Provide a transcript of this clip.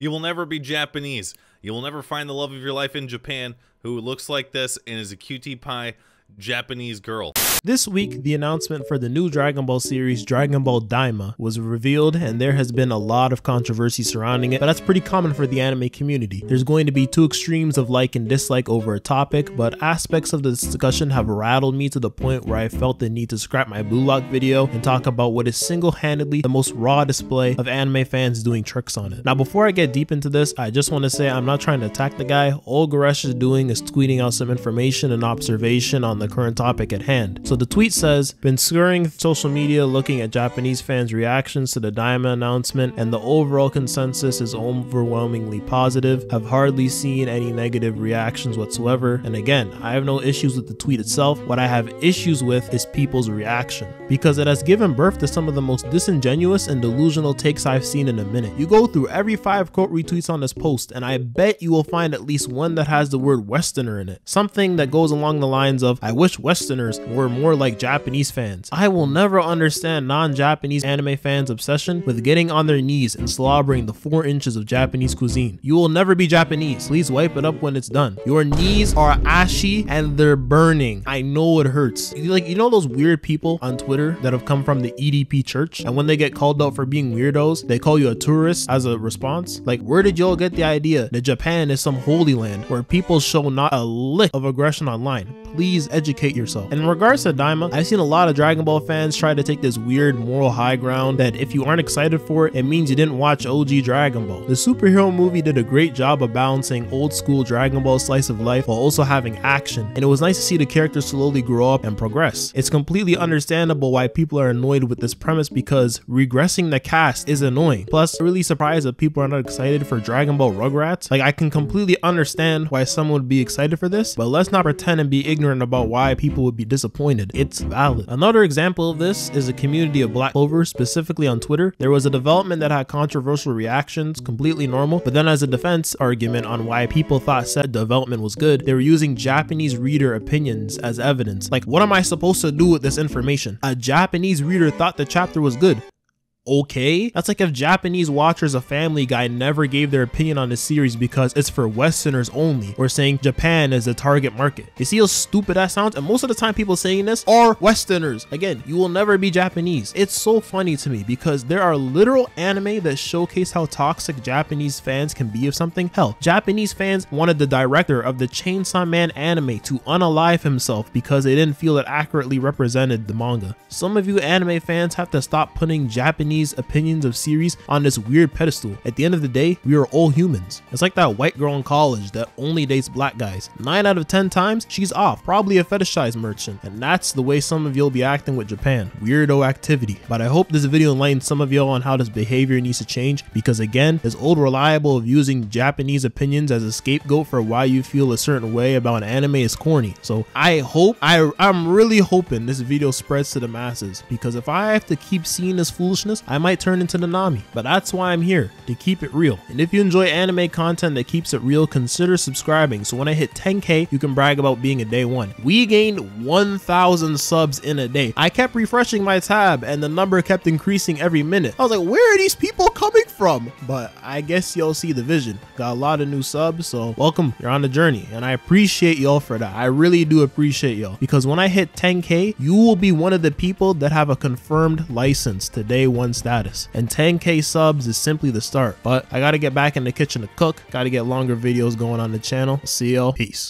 You will never be Japanese. You will never find the love of your life in Japan who looks like this and is a cutie pie Japanese girl. This week, the announcement for the new Dragon Ball series, Dragon Ball Daima, was revealed, and there has been a lot of controversy surrounding it, but that's pretty common for the anime community. There's going to be two extremes of like and dislike over a topic, but aspects of the discussion have rattled me to the point where I felt the need to scrap my Blue Lock video and talk about what is single-handedly the most raw display of anime fans doing tricks on it. Now, before I get deep into this, I just want to say I'm not trying to attack the guy. All Goresh is doing is tweeting out some information and observation on the current topic at hand. So the tweet says, been scouring social media looking at Japanese fans' reactions to the Daima announcement, and the overall consensus is overwhelmingly positive. Have hardly seen any negative reactions whatsoever. And again, I have no issues with the tweet itself. What I have issues with is people's reaction, because it has given birth to some of the most disingenuous and delusional takes I've seen in a minute. You go through every 5 quote retweets on this post, and I bet you will find at least one that has the word Westerner in it. Something that goes along the lines of, I wish Westerners were more like Japanese fans. I will never understand non-Japanese anime fans' obsession with getting on their knees and slobbering the 4 inches of Japanese cuisine. You will never be Japanese. Please wipe it up when it's done. Your knees are ashy and they're burning. I know it hurts. You know those weird people on Twitter that have come from the EDP church, and when they get called out for being weirdos, they call you a tourist as a response? Like, where did y'all get the idea that Japan is some holy land where people show not a lick of aggression online? Please educate yourself. And in regards to Daima, I've seen a lot of Dragon Ball fans try to take this weird moral high ground that if you aren't excited for it, it means you didn't watch OG Dragon Ball. The superhero movie did a great job of balancing old school Dragon Ball slice of life while also having action, and it was nice to see the characters slowly grow up and progress. It's completely understandable why people are annoyed with this premise, because regressing the cast is annoying. Plus, I'm really surprised that people are not excited for Dragon Ball Rugrats. Like, I can completely understand why someone would be excited for this, but let's not pretend and be ignorant about why people would be disappointed. It's valid. Another example of this is the community of Black Clover, specifically on Twitter. There was a development that had controversial reactions, completely normal, but then as a defense argument on why people thought said development was good, they were using Japanese reader opinions as evidence. Like, what am I supposed to do with this information? A Japanese reader thought the chapter was good. Okay, that's like if Japanese watchers of Family Guy never gave their opinion on the series because it's for Westerners only, or saying Japan is the target market. You see how stupid that sounds? And most of the time people saying this are Westerners. Again, you will never be Japanese. It's so funny to me because there are literal anime that showcase how toxic Japanese fans can be of something. Hell, Japanese fans wanted the director of the Chainsaw Man anime to unalive himself because they didn't feel it accurately represented the manga. Some of you anime fans have to stop putting Japanese opinions of series on this weird pedestal. At the end of the day, we are all humans. It's like that white girl in college that only dates black guys. 9 out of 10 times, she's off, probably a fetishized merchant. And that's the way some of you'll be acting with Japan. Weirdo activity. But I hope this video enlightens some of y'all on how this behavior needs to change, because again, this old reliable of using Japanese opinions as a scapegoat for why you feel a certain way about an anime is corny. So I'm really hoping this video spreads to the masses, because if I have to keep seeing this foolishness, I might turn into Nanami. But that's why I'm here, to keep it real. And if you enjoy anime content that keeps it real, consider subscribing so when I hit 10K, you can brag about being a day one. We gained 1,000 subs in a day. I kept refreshing my tab and the number kept increasing every minute. I was like, where are these people coming from? But I guess y'all see the vision. Got a lot of new subs, so welcome. You're on the journey, and I appreciate y'all for that. I really do appreciate y'all, because when I hit 10K, you will be one of the people that have a confirmed license to day one status, and 10K subs is simply the start. But I gotta get back in the kitchen to cook, gotta get longer videos going on the channel. See y'all, peace.